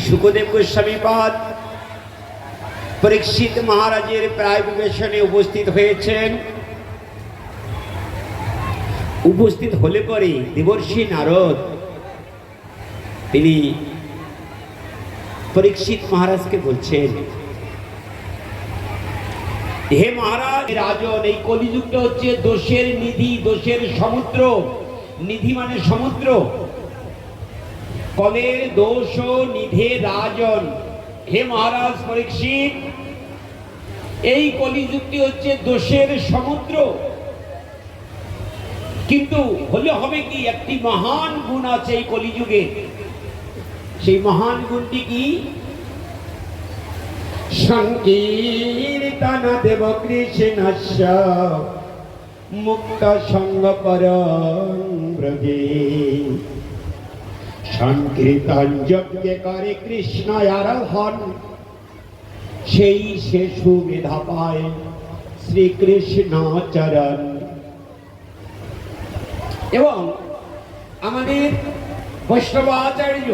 শুকদেব গোস্বামী পাদ পরীক্ষিত মহারাজের প্রায় বিবেচনে উপস্থিত হয়েছেন। উপস্থিত হলে পরে দেবর্ষি নারদ তিনি পরীক্ষিত মহারাজকে বলছেন, হে মহারাজ রাজন, এই কলিযুগটা হচ্ছে দোষের নিধি, দোষের সমুদ্র। নিধি মানে সমুদ্র। কলের দোষ নিধে রাজন। হে মহারাজ পরীক্ষিত, এই কলিযুগটি হচ্ছে দোষের সমুদ্র। কিন্তু হলে হবে কি, একটি মহান গুণ আছে এই কলিযুগে। সেই মহান গুণটি কি? সংকীর্তন দেব কৃষ্ণস্য মুক্ত সঙ্গ পরং ব্রজে। সংকীর্তন যজ্ঞ করে কৃষ্ণ আরাধন, সেই সে সুবিধা পায় শ্রীকৃষ্ণ চরণ। এবং আমাদের বৈষ্ণবাচার্য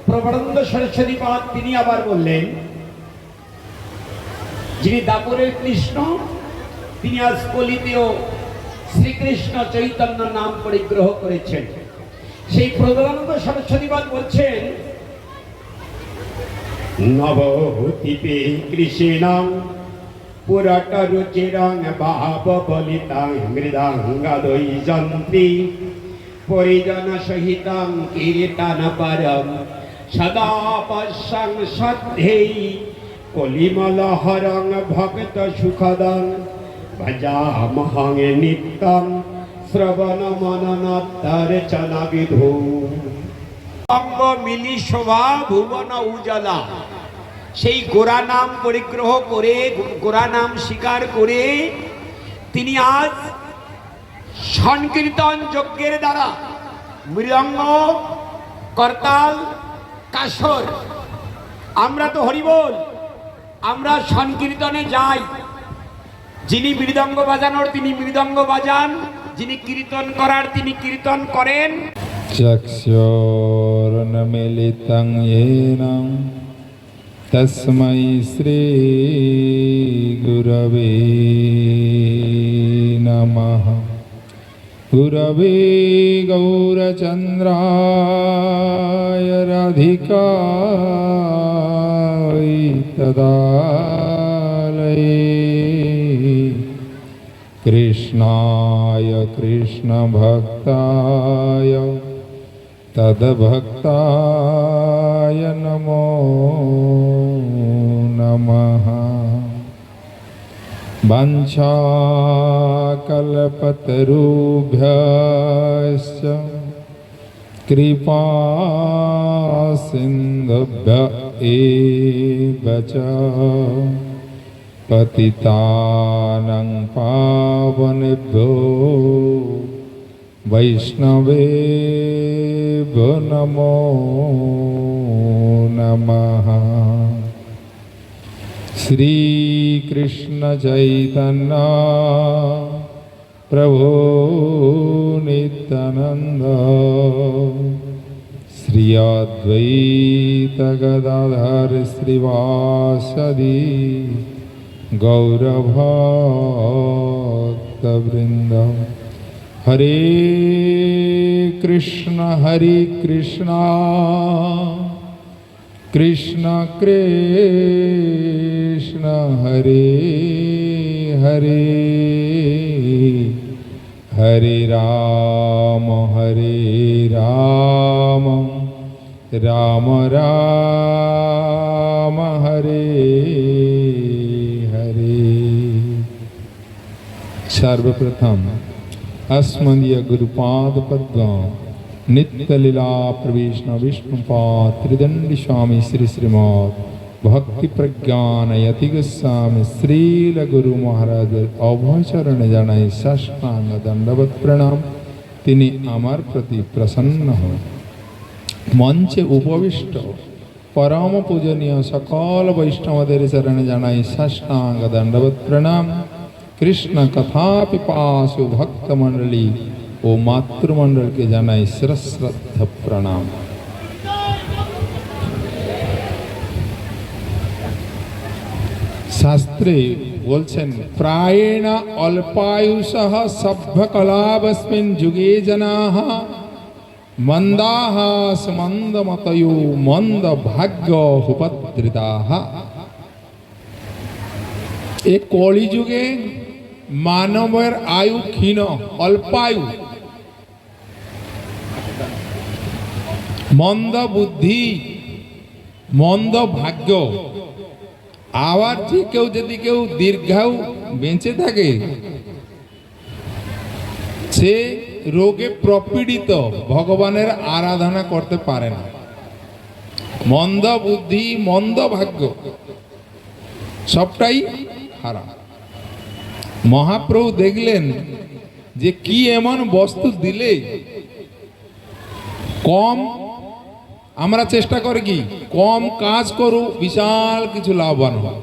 প্রবরানন্দ সরস্বতী পাদ তিনি আবার বললেন, যিনি দাপরের কৃষ্ণ, তিনি আজ কলিতেও শ্রীকৃষ্ণ চৈতন্য নাম পরিগ্রহ করেছেন। সেই প্রবরানন্দ সরস্বতী পাদ বলছেন, নবদ্বীপে কৃষ্ণং পুরট রুচিরং ভাব বলিতাং মৃদাঙ্গাদৈ যন্ত্রী পরিজন সহিতং কীর্তন পরম সদা পশ্যং সদ্ধেই কলিমলহরং ভক্ত সুখদং ভজামহং নিত্যং শ্রবণ মননত্তর চলা বিধু। অঙ্গ মিলি শোভা ভুবন উজালা। সেই গোরা নাম পরিগ্রহ করে, গোরা নাম স্বীকার করে তিনি আজ সংকীর্তন যজ্ঞের দ্বারা মৃদঙ্গ, করতাল, কাসর, আমরা তো হরিবোল, আমরা সংকীর্তনে যাই। যিনি মৃদঙ্গ বাজানোর তিনি মৃদঙ্গ বাজান, যিনি কীর্তন করার তিনি কীর্তন করেন। চক্ষুর্নমিলিতং येन তস্मै শ্রী গুরবে নমঃ। গুরবে গৌরচন্দ্রায় রাধিকায় তদালয়ে কৃষ্ণায় কৃষ্ণভক্তায় তদ্ভক্তায় নমো নমঃ। বাঞ্ছাকল্পতরুভ্যশ্চ কৃপা সিন্ধুভ্য এব চ পতিতানাং পাবনেভ্যো বৈষ্ণবেভ্যো নমো নমঃ। শ্রীকৃষ্ণ চৈতন্য প্রভু নিত্যানন্দ শ্রী অদ্বৈত গদাধর শ্রীবাসদি গৌরভক্তবৃন্দ। হরে কৃষ্ণ কৃষ্ণ কৃষ্ণ হরে হরে, হরে রাম রাম রাম হরে হরে। सर्वप्रथम अस्मदीय गुरुपाद पद्म नित्य लीला प्रवेशन विष्णुपाद त्रिदंडी स्वामी श्री श्रीमद भक्ति प्रज्ञान यति गोस्वामी श्रील गुरु महाराज अभय चरण जानाई साष्टांग दंडवत प्रणाम। तिनि आमार प्रति प्रसन्न हन। मंचे उपविष्ट परम पूजनीय सकल वैष्णवदेर चरण जानाई साष्टांग दंडवत प्रणाम। कृष्ण कथा पिपासु भक्त मंडली ओ मातृमंडल के जानाई श्रद्धा प्रणाम। শাস্ত্রে বলছেন প্রায়েণ অল্পায়ুষঃ সভ্যকলাবস্মিন যুগে জনাঃ মন্দাঃ মন্দমতয়ো মন্দ ভাগ্য উপদ্রিতাঃ। এই কলি যুগে মানবের আয়ু ক্ষীণ, অল্পায়ু, মন্দ বুদ্ধি, মন্দ ভাগ্য। আবার যে কেউ যদি কেউ দীর্ঘায়ু বেঁচে থাকে সে রোগে প্রপীড়িত, ভগবানের আরাধনা করতে পারে না। মন্দ বুদ্ধি, মন্দ ভাগ্য সবটাই খারাপ। মহাপ্রভু দেখলেন যে কি এমন বস্তু দিলে কম, আমরা চেষ্টা করি কি কম কাজ করু বিশাল কিছু লাভবান হয়,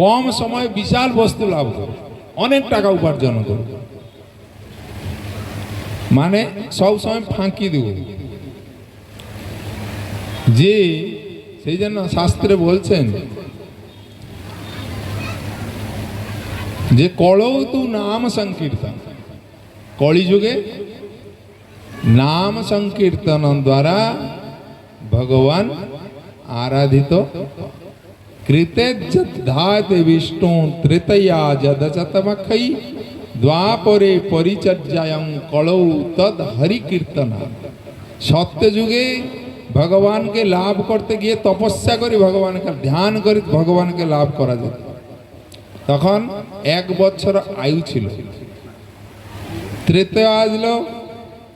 কম সময় বিশাল বস্তু লাভ করু, অনেক টাকা উপার্জন করু, মানে সব সময় ফাঁকি দেব। যে সেই জন্য শাস্ত্রে বলছেন যে কলৌ তু নাম সংকীর্তন, কলিযুগে নাম সংকীর্তন দ্বারা ভগবান আরাধিত। কৃতে ধাতে বিষ্ণু তৃতীয়া যদচতমখৈ দ্বাপরে পরিচর্যায়ং কলৌ তদ হরি কীর্তন। সত্য যুগে ভগবানকে লাভ করতে গিয়ে তপস্যা করে ভগবানকে ধ্যান করে ভগবানকে লাভ করা যেত। তখন 1 বছর আয়ু ছিল। ত্রেতয়া আসলো,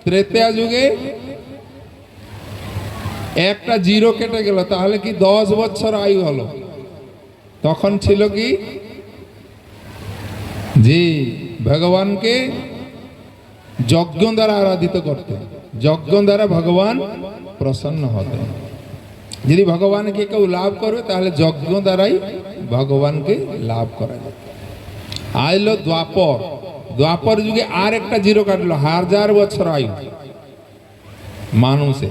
ত্রেতয়া যুগে একটা জিরো কেটে গেল, তাহলে কি 10 বছর আয়ু হলো। তখন ছিল কি যে ভগবানকে যজ্ঞ দ্বারা আরাধিত করতে, যজ্ঞ দ্বারা ভগবান প্রসন্ন হতেন। যদি ভগবানকে কেউ লাভ করবে তাহলে যজ্ঞ দ্বারাই ভগবানকে লাভ করা যায়। আইলো দ্বাপর, দ্বাপর যুগে আর একটা জিরো কাটলো, 1000 বছর আয়ু মানুষে।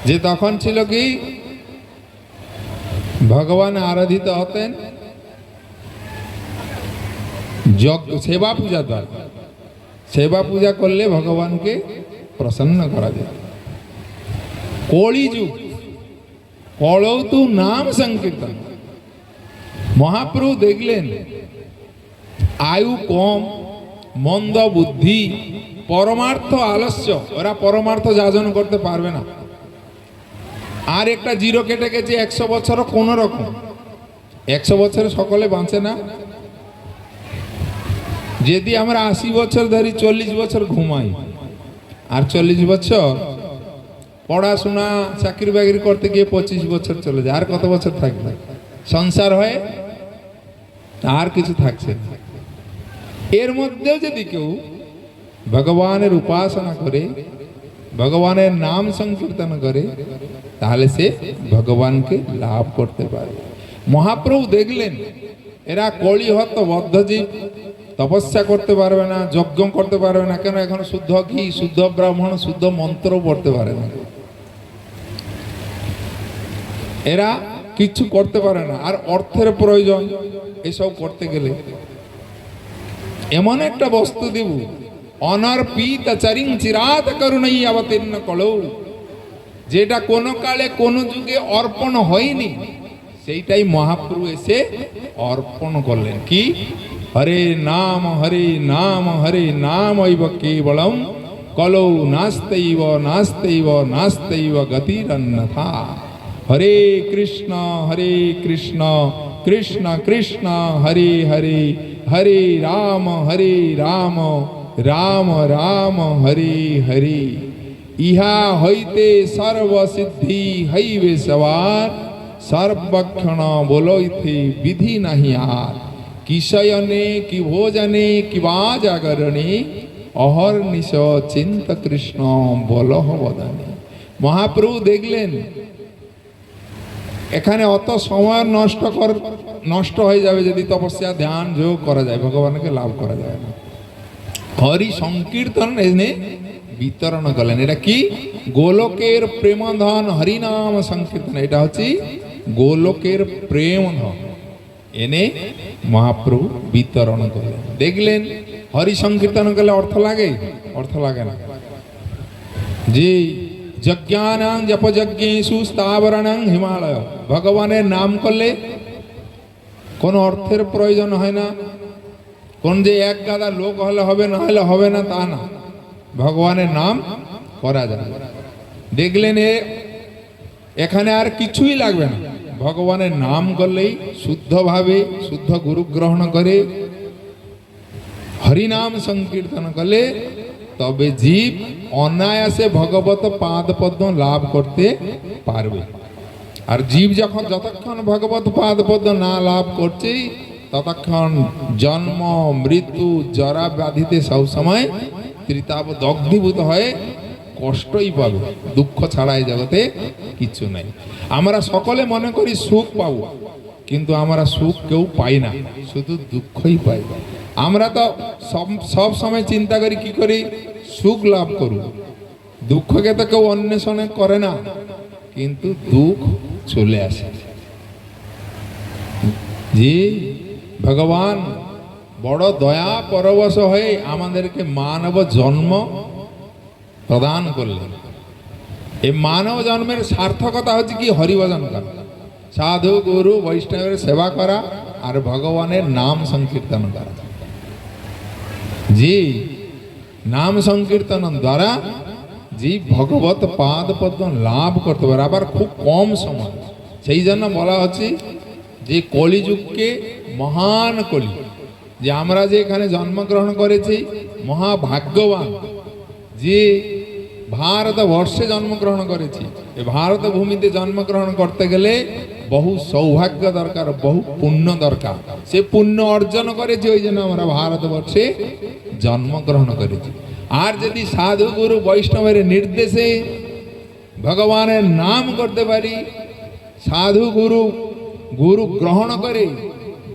যে তখন ছিল কি ভগবান আরাধিত হতেন যজ্ঞ সেবা পূজা দ্বারা। সেবা পূজা করলে ভগবানকে প্রসন্ন করা যায়। কলি যুগ, কলৌ তু নাম সংকীর্তন। মহাপ্রভু দেখলেন আয়ু কম, মন্দ বুদ্ধি, পরমার্থ আলস্য, ওরা পরমার্থ যাজন করতে পারবে না। আর একটা জিরো কেটে গেছে 100 বছরও কোন রকম। 100 বছরে সকলে বাঁচে না। যদি আমরা 80 বছর ধরি, 40 বছর ঘুমাই, আর 40 বছর পড়াশোনা চাকরি বাকরি করতে গিয়ে 25 বছর চলে যায়, আর কত বছর থাকবে? সংসার হয়ে আর কিছু থাকছে না। এর মধ্যেও যদি কেউ ভগবানের উপাসনা করে, ভগবানের নাম সংকীর্তন করে, তাহলে সে ভগবানকে লাভ করতে পারে। মহাপ্রভু দেখলেন এরা কলিহত বদ্ধজীব, তপস্যা করতে পারবে না, যজ্ঞ করতে পারবে না। কেন? এখন শুদ্ধ ঘি, শুদ্ধ ব্রাহ্মণ, শুদ্ধ মন্ত্র পড়তে পারে না। এরা কিছু করতে পারে না। আর অর্থের প্রয়োজন এসব করতে গেলে। এমন একটা বস্তু দেব, অনর্পিত চরিং চিরাত করুণাই অবতীর্ণ কলৌ, যেটা কোনো কালে কোনো যুগে অর্পণ হয়নি, সেইটাই মহাপ্রভু এসে অর্পণ করলেন। কি? হরে নাম হরে নাম হরে নাম ঐব কেবলম কলৌ নাস্তেইব নাস্তেইব নাস্তেইব গতিরন্যথা। হরে কৃষ্ণ কৃষ্ণ কৃষ্ণ হরে হরে, হরে রাম রাম রাম হরে হরে। ইহা হইতে সর্বসিদ্ধি হইবে সবার, সর্বক্ষণ বলইতে বিধি নাহি আর। কি শয়নে কি ভোজনে কি বা জাগরণে, অহর্নিশ চিন্ত কৃষ্ণ বলহ বদনে। মহাপ্রভু দেখলেন এখানে অত সময় নষ্ট হয়ে যাবে যদি তপস্যা ধ্যান যোগ করা যায়, ভগবানকে লাভ করা যায় না। হরি সংকীর্তন এনে বিতরণ করলেন। এটা কি? গোলকের প্রেমধন হরিনাম সংকীর্তন। এটা হচ্ছে গোলকের প্রেমধন। এনে মহাপ্রভু বিতরণ করলেন। দেখলেন হরি সংকীর্তন করলে অর্থ লাগে? অর্থ লাগে না। যে যজ্ঞানাং জপযজ্ঞেষু স্থাবরাণাং হিমালয়, ভগবানের নাম করলে কোনো অর্থের প্রয়োজন হয় না। কোন যে এক গাদা লোক হলে হবে, না হলে হবে না তা না, ভগবানের নাম করা যায়। দেখলেন এখানে আর কিছুই লাগবে না, ভগবানের নাম করলেই শুদ্ধভাবে শুদ্ধ গুরু গ্রহণ করে হরিনাম সংকীর্তন করলে তবে জীব অনায়াসে ভগবত পাদ পদ্ম লাভ করতে পারবে। আর জীব যখন যতক্ষণ ভগবত পাদ পদ্ম না লাভ করছে ততক্ষণ জন্ম মৃত্যু জরা ব্যাধিতে সবসময় ত্রিতাপ দগ্ধীভূত হয়ে কষ্টই পাবে, দুঃখ ছাড়া এই জগতে কিছু নাই। আমরা সকলে মনে করি সুখ পাবো, কিন্তু আমরা সুখ কেউ পাই না, শুধু দুঃখই পাই। আমরা তো সব সময় চিন্তা করি কি করি সুখ লাভ করব, দুঃখকে তো কেউ অন্বেষণ করে না, কিন্তু দুঃখ চলে আসে। জি ভগবান বড় দয়া পরবশ হয়ে আমাদেরকে মানব জন্ম প্রদান করলেন। এই মানব জন্মের সার্থকতা হচ্ছে কি হরিভজন করা, সাধু গুরু বৈষ্ণবের সেবা করা আর ভগবানের নাম সংকীর্তন করা। জি নাম সংকীর্তন দ্বারা জি ভগবত পাদ পদ্ম লাভ করতে পারে, আবার খুব কম সময়। সেই জন্য বলা হচ্ছে যে কলিযুগকে মহান কলি, যে আমরা যে এখানে জন্মগ্রহণ করেছি মহাভাগ্যবান, যে ভারতবর্ষে জন্মগ্রহণ করেছি। এই ভারত ভূমিতে জন্মগ্রহণ করতে গেলে বহু সৌভাগ্য দরকার, বহু পুণ্য দরকার। সে পুণ্য অর্জন করেছি, ওই জন্য আমরা ভারতবর্ষে জন্মগ্রহণ করেছি। আর যদি সাধু গুরু বৈষ্ণবের নির্দেশে ভগবানের নাম করতে পারি, সাধু গুরু গুরু গ্রহণ করে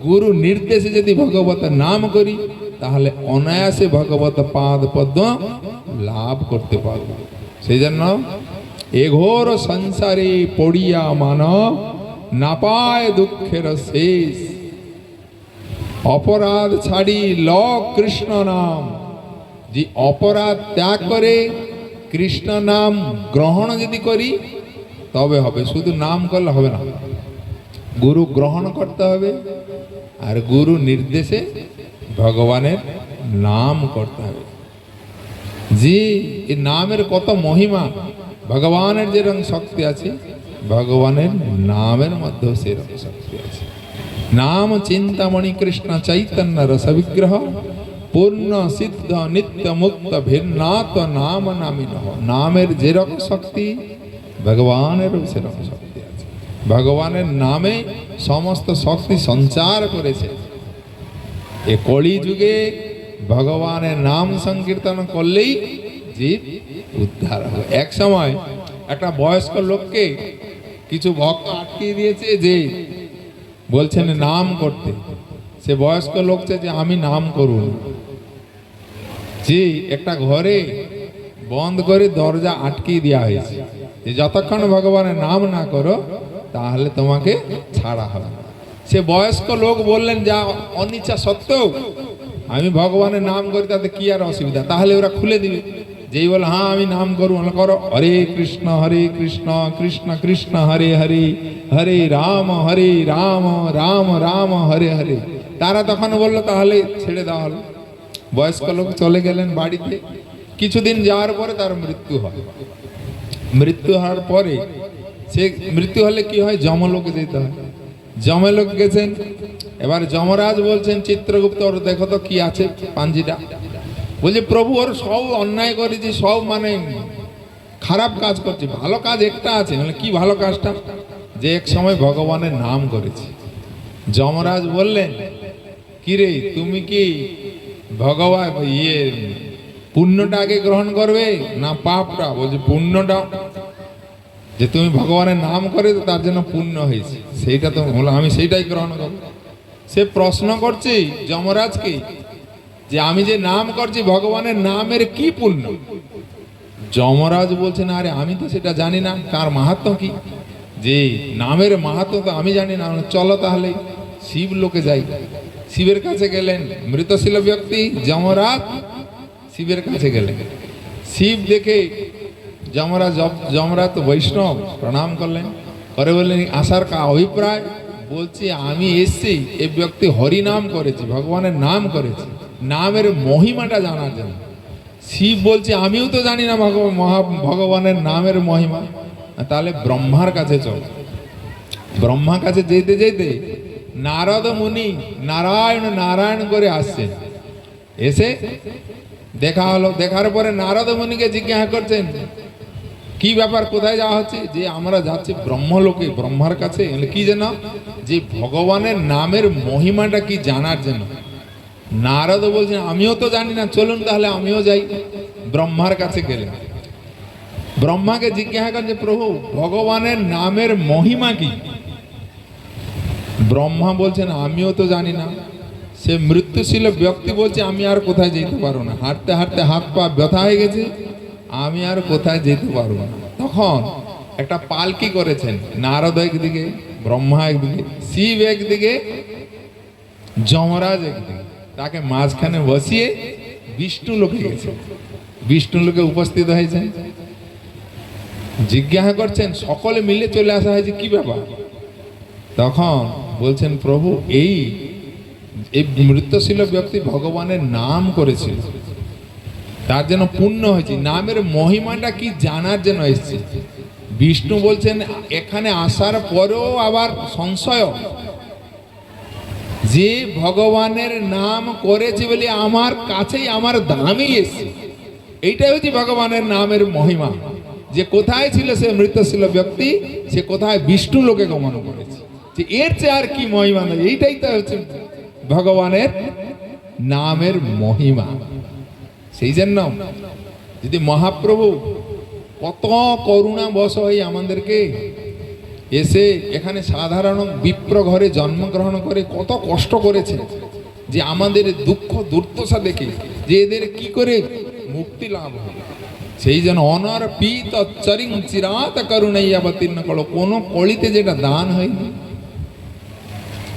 গুরু নির্দেশে যদি ভগবত নাম করি, তাহলে অনায়াসে ভগবত পাদ পদ্ম লাভ করতে পারব। সেই জন্য এঘোর সংসারে পড়িয়া মানব না পায় দুঃখের শেষ, অপরাধ ছাড়ি ল কৃষ্ণ নাম। যে অপরাধ ত্যাগ করে কৃষ্ণ নাম গ্রহণ যদি করি তবে হবে, শুধু নাম করলে হবে না, গুরু গ্রহণ করতে হবে আর গুরু নির্দেশে ভগবানের নাম করতে হবে। জি এই নামের কত মহিমা, ভগবানের যেরকম শক্তি আছে ভগবানের নামের মধ্যেও সেরকম শক্তি আছে। নাম চিন্তামণি কৃষ্ণ চৈতন্য রস বিগ্রহ পূর্ণ সিদ্ধ নিত্য মুক্ত ভিন্নাত নাম নামিন। নামের যেরকম শক্তি ভগবানেরও সেরকম শক্তি আছে। ভগবানের নামে সমস্ত শক্তি সঞ্চার করেছে। এ কলি যুগে ভগবানের নাম সংকীর্তন করলেই জীব উদ্ধার হবে। এক সময় একটা বয়স্ক লোককে কিছু ভক্ত আটকে দিয়েছে, যে বলছেন নাম করতে। সে বয়স্ক লোক যে আমি নাম করুন, যে একটা ঘরে বন্ধ করে দরজা আটকে দেওয়া হয়েছে, যে যতক্ষণ ভগবানের নাম না করো তাহলে তোমাকে ছাড়া হবে। সে বয়স্ক লোক বললেন, যা অনিচ্ছা সত্ত্বেও আমি ভগবানের নাম করি, তাতে কি আর অসুবিধা, তাহলে ওরা খুলে দিবে। যেই বলে হ্যাঁ আমি নাম করবো, করো হরে কৃষ্ণ কৃষ্ণ কৃষ্ণ হরে হরে, হরে রাম রাম রাম হরে হরে। তারা তখন বললো তাহলে ছেড়ে দেওয়া হলো। বয়স্ক লোক চলে গেলেন বাড়িতে। কিছুদিন যাওয়ার পরে তার মৃত্যু হয়। মৃত্যু হওয়ার পরে সে মৃত্যু হলে কি হয়, যমলোকে যেতে হয়। যমলোক গেছেন, এবার যমরাজ বলছেন চিত্রগুপ্ত ওর দেখো তো কি আছে পাঞ্জিটা। বলছে প্রভু ওর সব অন্যায় করেছি, সব মানে খারাপ কাজ করছে, ভালো কাজ একটা আছে। মানে কি ভালো কাজটা, যে এক সময় ভগবানের নাম করেছে। যমরাজ বললেন কি রে তুমি কি ভগবান পুণ্যটা আগে গ্রহণ করবে না পাপটা? বলছে পুণ্যটা, যে তুমি ভগবানের নাম করে তার জন্য পুণ্য হয়েছে, সেইটা তো হলো, আমি সেইটাই গ্রহণ করব। সে প্রশ্ন করছে যমরাজকে যে আমি যে নাম করছি ভগবানের নামের কি পুণ্য? যমরাজ বলছে না, আরে আমি তো সেটা জানি না, কার মাহাত্ম্য কি, যে নামের মাহাত্ম্য তো আমি জানি না। চলো তাহলে শিব লোকে যাই। শিবের কাছে গেলেন, মৃতশীল ব্যক্তি যমরাজ শিবের কাছে গেলেন। শিব দেখে যমরাজ তো বৈষ্ণব, প্রণাম করলেন, করে বললেন আসার কা অভিপ্রায়? বলছি আমি এসছি এ ব্যক্তি হরি নাম করেছে, ভগবানের নাম করেছে, নামের মহিমাটা জানার জন্য। শিব বলছে আমিও তো জানি না ভগবানের নামের মহিমা, তাহলে ব্রহ্মার কাছে চল। ব্রহ্মার কাছে যেতে যেতে নারদ মুনি নারায়ণ নারায়ণ করে আসছেন। এসে দেখা হলো, দেখার পরে নারদ মুনিকে জিজ্ঞাসা করছেন কি ব্যাপার, কোথায় যাওয়া হচ্ছে? যে আমরা যাচ্ছি ব্রহ্মলোকে, ব্রহ্মার কাছে। কি যেন? যে ভগবানের নামের মহিমাটা কি জানার জন্য। নারদ বলছেন আমিও তো জানি না, চলুন তাহলে আমিও যাই। ব্রহ্মার কাছে গেলেন, ব্রহ্মাকে জিজ্ঞাসা করেন যে প্রভু ভগবানের নামের মহিমা কি? ব্রহ্মা বলছেন আমিও তো জানি না। সে মৃত্যুশীল ব্যক্তি বলছে আমি আর কোথায় যেতে পারবো না, হাঁটতে হাঁটতে হাত পা ব্যথা হয়ে গেছে, আমি আর কোথায় যেতে পারবো না। তখন একটা পালকি করেছেন, নারদ একদিকে, ব্রহ্মা একদিকে, শিব একদিকে, যমরাজ একদিকে, তাকে মাঝখানে বসিয়ে বিষ্ণু লোকে গেছে। বিষ্ণু লোকে উপস্থিত হয়েছেন, জিজ্ঞাসা করছেন, সকলে মিলে চলে আসা হয়েছে, কি ব্যাপার? তখন বলছেন প্রভু এই মৃত্যুশীল ব্যক্তি ভগবানের নাম করেছিল, তার জন্য পুণ্য হয়েছে, নামের মহিমাটা কি জানার জন্য এসেছে। বিষ্ণু বলছেন এখানে আসার পরেও আবার সংশয়, যে ভগবানের নাম করেছে বলে আমার কাছেই আমার দামই এসছে। এইটাই হচ্ছে ভগবানের নামের মহিমা, যে কোথায় ছিল সে মৃত্যুশীল ব্যক্তি, সে কোথায় বিষ্ণু লোকে গমন করেছে, যে এর চেয়ে আর কি মহিমা নেই। এইটাই তো হচ্ছে ভগবানের নামের মহিমা। সেই জন্য যদি মহাপ্রভু কত করুণা বশ হয়ে আমাদেরকে এসে এখানে সাধারণ বিপ্র ঘরে জন্মগ্রহণ করে কত কষ্ট করেছে, যে আমাদের দুঃখ দুর্দশা দেখে যে এদের কি করে মুক্তি লাভ হবে। সেই জন্য অনর্পিত চরিং চিরাত করুণাইয়া অবতীর্ণ করো। কোনো কলিতে যেটা দান হয়নি,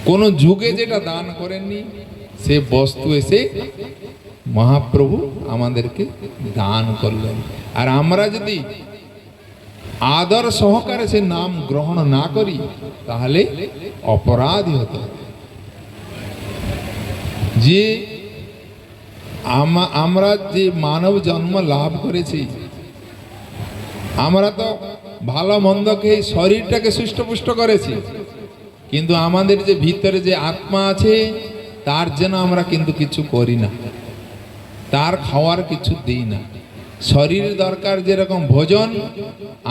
কোন যুগে যেটা দান করেননি, সে বস্তু এসে মহাপ্রভু আমাদেরকে দান করলেন। আর আমরা যদি আদর সহকারে সে নাম গ্রহণ না করি তাহলে অপরাধী হতে হবে। যে আমরা যে মানব জন্ম লাভ করেছি, আমরা তো ভালো মন্দকে শরীরটাকে সুষ্টপুষ্ট করেছি, কিন্তু আমাদের যে ভিতরে যে আত্মা আছে তার জন্য আমরা কিন্তু কিছু করি না, তার খাওয়ার কিছু দিই না। শরীরের দরকার যেরকম ভোজন,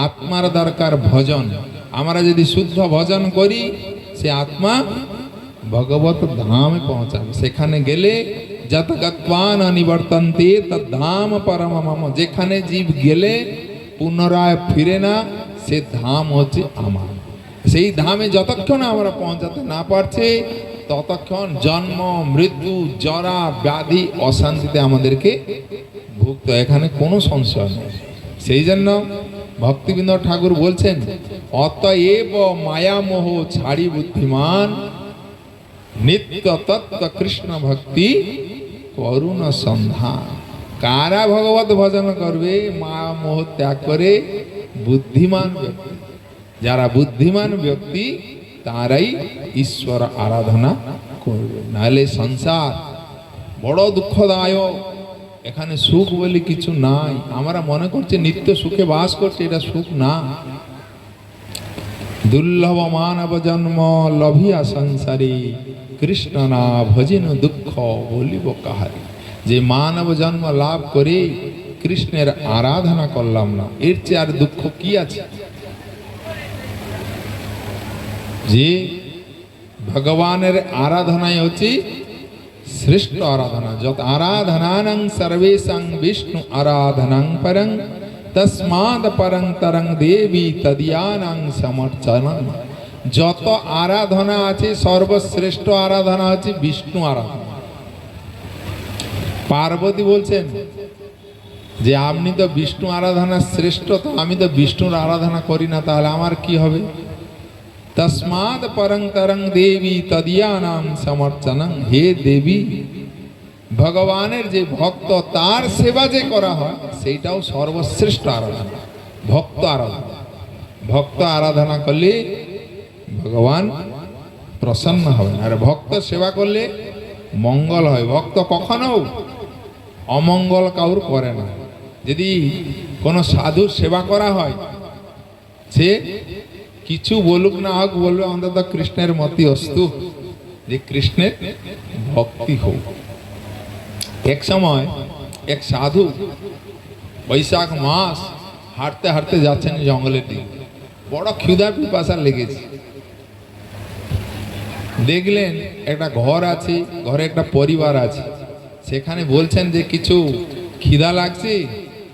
আত্মার দরকার ভজন। আমরা যদি শুদ্ধ ভজন করি সে আত্মা ভগবত ধামে পৌঁছাবে। সেখানে গেলে যত গত্বান অনিবর্তন্তে তদ ধাম পরম মম। যেখানে জীব গেলে পুনরায় ফিরে না, সে ধাম হচ্ছে আমার। সেই ধামে যতক্ষণ আমরা পৌঁছাতে না পারছে ততক্ষণ জন্ম মৃত্যু জরা ব্যাধি অশান্তিতে আমাদেরকে ভুগত, এখানে কোনো সংশয় নেই। সেই জন্য ভক্তিবিনোদ ঠাকুর বলছেন অতএব মায়ামোহ ছাড়ি বুদ্ধিমান নিত্য তত্ত্ব কৃষ্ণ ভক্তি করুণ সন্ধান। কারা ভগবত ভজন করবে? মায়া মোহ ত্যাগ করে বুদ্ধিমান ব্যক্তি। যারা বুদ্ধিমান ব্যক্তি তারাই ঈশ্বর আরাধনা করবে, নাহলে সংসার বড় দুঃখদায়ক। এখানে সুখ বলে কিছু নাই। আমরা মনে করছি নিত্য সুখে বাস করছে, এটা সুখ না। দুর্লভ মানব জন্ম লভিয়া সংসারে কৃষ্ণ না ভজন দুঃখ বলিব কাহারি। যে মানব জন্ম লাভ করে কৃষ্ণের আরাধনা করলাম না, এর চেয়ে আর দুঃখ কি আছে? যে ভগবানের আরাধনাই হচ্ছে শ্রেষ্ঠ আরাধনা। যত আরাধনানং সর্বেশং বিষ্ণু আরাধনাং পরং তস্মাদ পরং তরং দেবী তদিয়ানং সমর্চনং। যত আরাধনা আছে সর্বশ্রেষ্ঠ আরাধনা হচ্ছে বিষ্ণু আরাধনা। পার্বতী বলছেন যে আপনি তো বিষ্ণু আরাধনা শ্রেষ্ঠ, তো আমি তো বিষ্ণুর আরাধনা করি না, তাহলে আমার কি হবে? তস্মাদ পরং তরং দেবী তদিয়ানাম সমর্চনং। হে দেবী, ভগবানের যে ভক্ত তার সেবা যে করা হয় সেইটাও সর্বশ্রেষ্ঠ আরাধনা, ভক্ত আরাধনা। ভক্ত আরাধনা করলে ভগবান প্রসন্ন হবেন, আর ভক্ত সেবা করলে মঙ্গল হয়। ভক্ত কখনো অমঙ্গল কাউর করে না। যদি কোনো সাধুর সেবা করা হয়, সে কিছু বলুক না হোক, বলবে অন্তত কৃষ্ণের মতি অস্তু, যে কৃষ্ণের ভক্তি হোক। এক সময় এক সাধু বৈশাখ মাস হাঁটতে হাঁটতে যাচ্ছেন জঙ্গলের দিকে, বড় ক্ষুধা পিপাসা লেগেছে। দেখলেন একটা ঘর আছে, ঘরে একটা পরিবার আছে, সেখানে বলছেন যে কিছু খিদা লাগছে,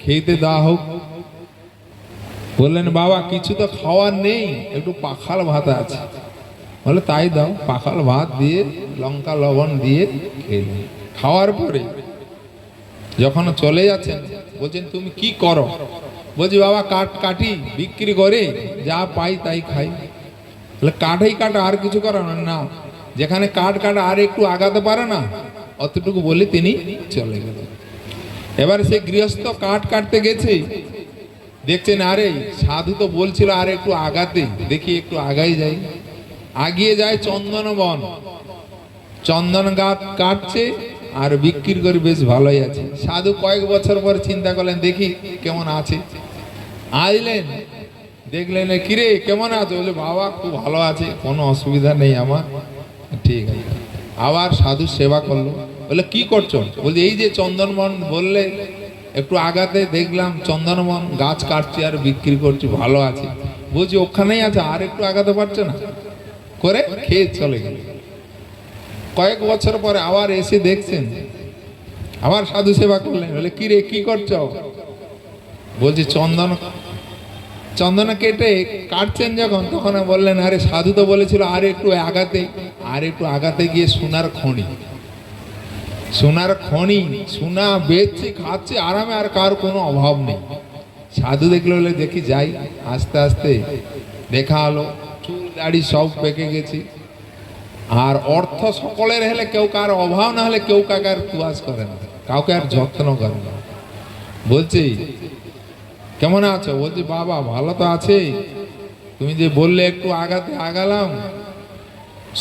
খেতে দেওয়া হোক। বললেন বাবা কিছু তো খাওয়ার নেই, একটু পাখাল ভাত আছে। বলে তাই দাও। পাখাল ভাত দিয়ে লঙ্কা লবণ দিয়ে খেলেন। খাওয়ার পরে যখন চলে যাচ্ছেন বলছেন তুমি কি করো? বলছি বাবা কাঠ কাটি, বিক্রি করে যা পাই তাই খাই। বলে কাঠই কাটা, আর কিছু করো না? যেখানে কাঠ কাটা আর একটু আগাতে পারে না, অতটুকু বলে তিনি চলে গেলেন। এবার সে গৃহস্থ কাঠ কাটতে গেছে, দেখছেন আরে সাধু তো বলছিল আর একটু আগাতে, দেখি একটু আগাই যাই। আগিয়ে যায় চন্দন বন, চন্দন গাছ কাটছে আর বিক্রি করে বেশ ভালোই আছে। সাধু কয়েক বছর পর চিন্তা করলেন দেখি কেমন আছে। আসলেন, দেখলেন কিরে কেমন আছে? বলে বাবা খুব ভালো আছে, কোনো অসুবিধা নেই আমার। ঠিক আছে। আবার সাধু সেবা করলো। বলে কি করছো? বলছে এই যে চন্দনবন বললে একটু আগাতে, দেখলাম চন্দনবন গাছ কাটছি আর বিক্রি করছি, ভালো আছে। বলছি ওখানেই আছে, আর একটু আগাতে পারছে না? করে খেয়ে চলে গেল। কয়েক বছর পরে আবার এসে দেখছেন, আবার সাধু সেবা করলেন। বলে কি রে কি করছো? বলছি চন্দন কেটে কাটছেন যখন, তখন বললেন আরে সাধু তো বলেছিল আর একটু আগাতে। আর একটু আগাতে গিয়ে সোনার খনি, সোনার খনি, সোনা বেচছে খাচ্ছে আরামে, আর কার কোনো অভাব নেই। সাধু দেখলে বলে দেখি যাই। আস্তে আস্তে দেখা হলো চুল দাড়ি সব পেকে গেছে, আর অর্থ সকলের হলে কেউ কার অভাব না হলে কেউ কাকে আর তুয়াজ করে না, কাউকে আর যত্ন করে না। বলছি কেমন আছো? বলছি বাবা ভালো তো আছে, তুমি যে বললে একটু আগাতে আগালাম,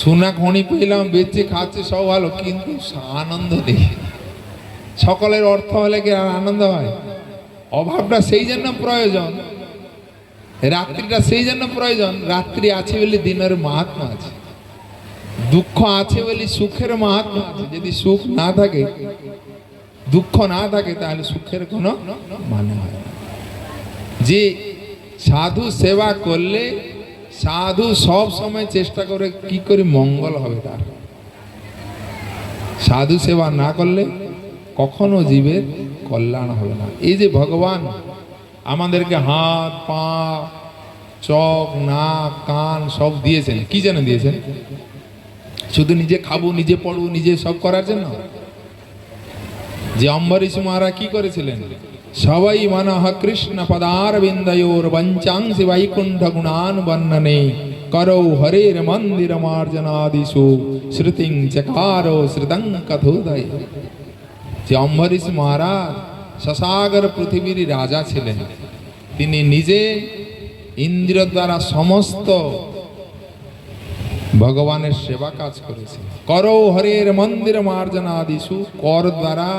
সোনা খনি পেলাম, বেচে খাচ্ছে সব ভালো, কিন্তু আনন্দ নেই। সকলের অর্থ হলে কি আর আনন্দ হয়? অভাবটা সেই জন্য প্রয়োজন, রাত্রিটা সেই জন্য প্রয়োজন। রাত্রি আছে বলে দিনের মাহাত্ম্য আছে, দুঃখ আছে বলে সুখের মাহাত্ম্য আছে। যদি সুখ না থাকে, দুঃখ না থাকে, তাহলে সুখের কোনো মানে হয় না। যে সাধু সেবা করলে সাধু সব সময় চেষ্টা করে কি করে মঙ্গল হবে তার। সাধু সেবা না করলে কখনো জীবের কল্যাণ হবে না। এই যে ভগবান আমাদেরকে হাত পা চোখ নাক কান সব দিয়েছেন, কি যেন দিয়েছেন? শুধু নিজে খাবো, নিজে পড়বো, নিজে সব করার জন্য? যে অম্বরীশ মহারাজ কি করেছিলেন? সবাই মনঃ কৃষ্ণ পদার বিন্দয়োর বঞ্চাংসি বৈকুণ্ঠ গুণান বর্ণনে করৌ হরের মন্দির মার্জনাদিষু শ্রুতিং চকারো শ্রুতং কথোদয়। যে অম্বরীশ মহারাজ শশাগর পৃথিবীর রাজা ছিলেন, তিনি নিজে ইন্দ্রিয় দ্বারা সমস্ত ভগবানের সেবা কাজ করেছেন। করৌ হরের মন্দির মার্জনাদিষু, কর দ্বারা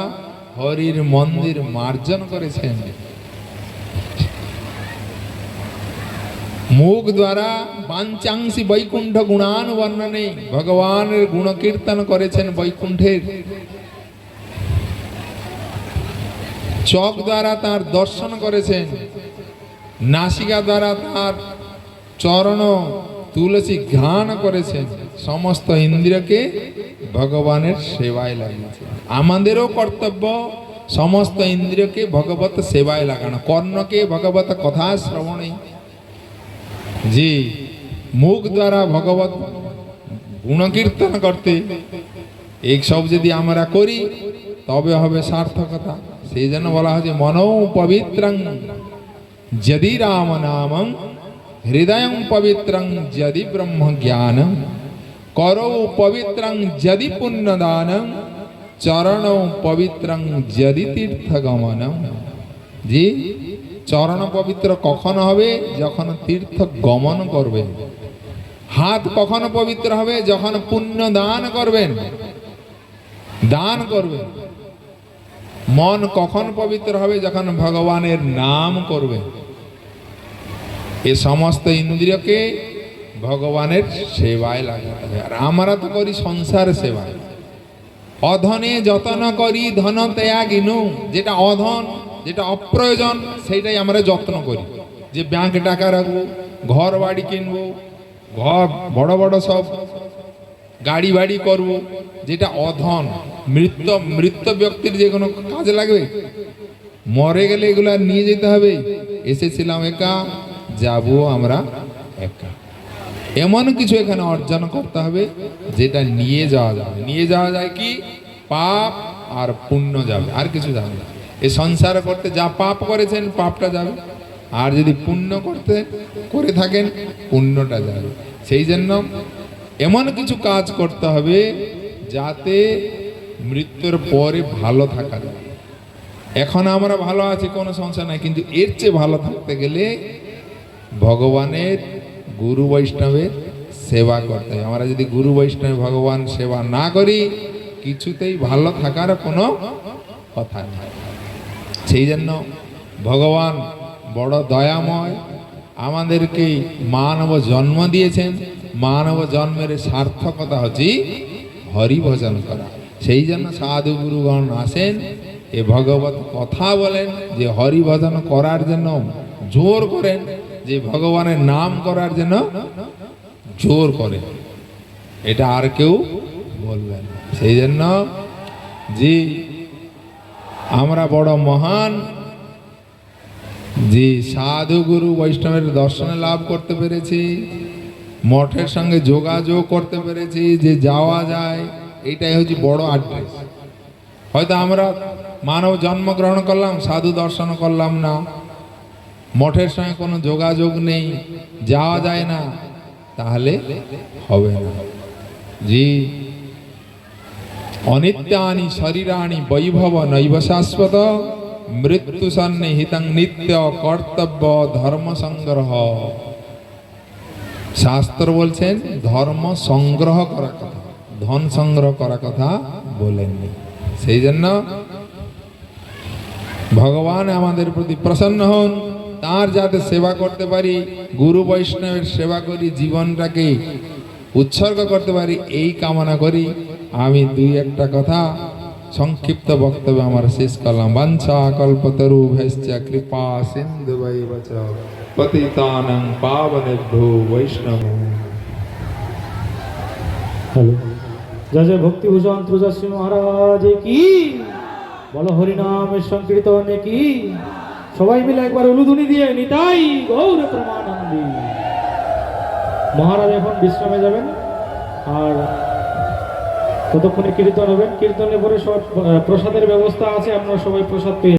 হরির মন্দির মার্জন করেছেন। মুখ দ্বারা পাঞ্চাংশি বৈকুণ্ঠ গুণান বর্ণনে, ভগবানের গুণ কীর্তন করেছেন বৈকুণ্ঠের। চোখ দ্বারা তার দর্শন করেছেন, নাসিকা দ্বারা তার চরণ তুলসী ঘ্রাণ করেছেন। সমস্ত ইন্দ্রিয়কে ভগবানের সেবায় লাগিয়েছেন। আমাদেরও কর্তব্য সমস্ত ইন্দ্রিয়কে ভগবত সেবায় লাগানো, কর্ণকে ভগবত কথা শ্রবণে। যে মুখ দ্বারা ভগবত গুণকীর্তন করতে, এই সব যদি আমরা করি তবে হবে সার্থকতা। সেই জন্য বলা হয়েছে মনৌ পবিত্রং যদি রাম নামং হৃদয়ং পবিত্রং যদি ব্রহ্ম জ্ঞানম করৌ পবিত্রং যদি পুণ্যদানম চরণৌ পবিত্রং যদি তীর্থগমনম। জি, চরণ পবিত্র কখন হবে? যখন তীর্থ গমন করবেন। হাত কখন পবিত্র হবে? যখন পুণ্য দান করবেন, দান করবেন। মন কখন পবিত্র হবে? যখন ভগবানের নাম করবেন। এ সমস্ত ইন্দ্রিয়কে ভগবানের সেবায় লাগাতে হবে। আর আমরা তো করি সংসার সেবায়। অধনে যতন করি ধন ত্যাগিনু, যেটা অধন, যেটা অপ্রয়োজন, সেইটাই আমরা যত্ন করি। যে ব্যাংকে টাকা রাখবো, ঘর বাড়ি কিনবো, ঘর বড় বড় সব গাড়ি বাড়ি করব, যেটা অধন, মৃত ব্যক্তির যে কোনো কাজে লাগবে, মরে গেলে এগুলো আর নিয়ে যেতে হবে। এসেছিলাম একা, যাবো আমরা একা। এমন কিছু এখানে অর্জন করতে হবে যেটা নিয়ে যাওয়া যাবে। নিয়ে যাওয়া যায় কি? পাপ আর পুণ্য যাবে, আর কিছু যাবে না। এই সংসার করতে যা পাপ করেছেন পাপটা যাবে, আর যদি পুণ্য করে থাকেন পুণ্যটা যাবে। সেই জন্য এমন কিছু কাজ করতে হবে যাতে মৃত্যুর পরে ভালো থাকা যায়। এখন আমরা ভালো আছি, কোনো সমস্যা নাই, কিন্তু এর চেয়ে ভালো থাকতে গেলে ভগবানের গুরু বৈষ্ণবের সেবা করতে হবে। আমরা যদি গুরু বৈষ্ণব ভগবান সেবা না করি, কিছুতেই ভালো থাকার কোনো কথা নেই। সেই জন্য ভগবান বড় দয়াময়, আমাদেরকে মানব জন্ম দিয়েছেন। মানব জন্মের সার্থকতা হচ্ছে হরি ভজন করা। সেই জন্য সাধু গুরুগণ আসেন, এ ভগবত কথা বলেন, যে হরি ভজন করার জন্য জোর করেন, যে ভগবানের নাম করার জন্য জোর করে। এটা আর কেউ বলবেন। সেই জন্য যে আমরা বড় মহান, যে সাধু গুরু বৈষ্ণবের দর্শনে লাভ করতে পেরেছি, মঠের সঙ্গে যোগাযোগ করতে পেরেছি, যে যাওয়া যায়, এইটাই হচ্ছে বড় অ্যাড্রেস। হয়তো আমরা মানব জন্মগ্রহণ করলাম, সাধু দর্শন করলাম না, মঠের সঙ্গে কোনো যোগাযোগ নেই, যাওয়া যায় না, তাহলে হবে না। জি, অনিত্যানি শরীরাণি বৈভব নৈব শাশ্বত মৃত্যু সন্নিহিতং নিত্য কর্তব্য ধর্ম সংগ্রহ। শাস্ত্র বলছেন ধর্ম সংগ্রহ করা কথা, ধন সংগ্রহ করা কথা বলেননি। সেই জন্য ভগবান আমাদের প্রতি প্রসন্ন হন, তার যাতে সেবা করতে পারি, গুরু বৈষ্ণবের সেবা করি, জীবনটাকে উৎসর্গ করতে পারি, এই কামনা করি। আমি দুই একটা কথা সংক্ষিপ্ত বক্তব্য আমার শেষ করলাম। বাঞ্ছা কল্পতরুভ্যশ্চ কৃপা সিন্ধুবৈব চ পতিতানাং পাবনেভ্যো বৈষ্ণব। হ্যালো, জয় জয় ভক্তিভূষণ ত্রুজশ্রী মহারাজ কি বলো, হরিনামের সংকীর্তনে কি। সবাই মিলে একবার উলুধুনি দিয়ে নিতাই গৌর প্রমানন্দী। মহারাজ এখন বিশ্রামে যাবেন, আর ততক্ষণে কীর্তন হবেন। কীর্তনের পরে সব প্রসাদের ব্যবস্থা আছে, আপনারা সবাই প্রসাদ পেয়ে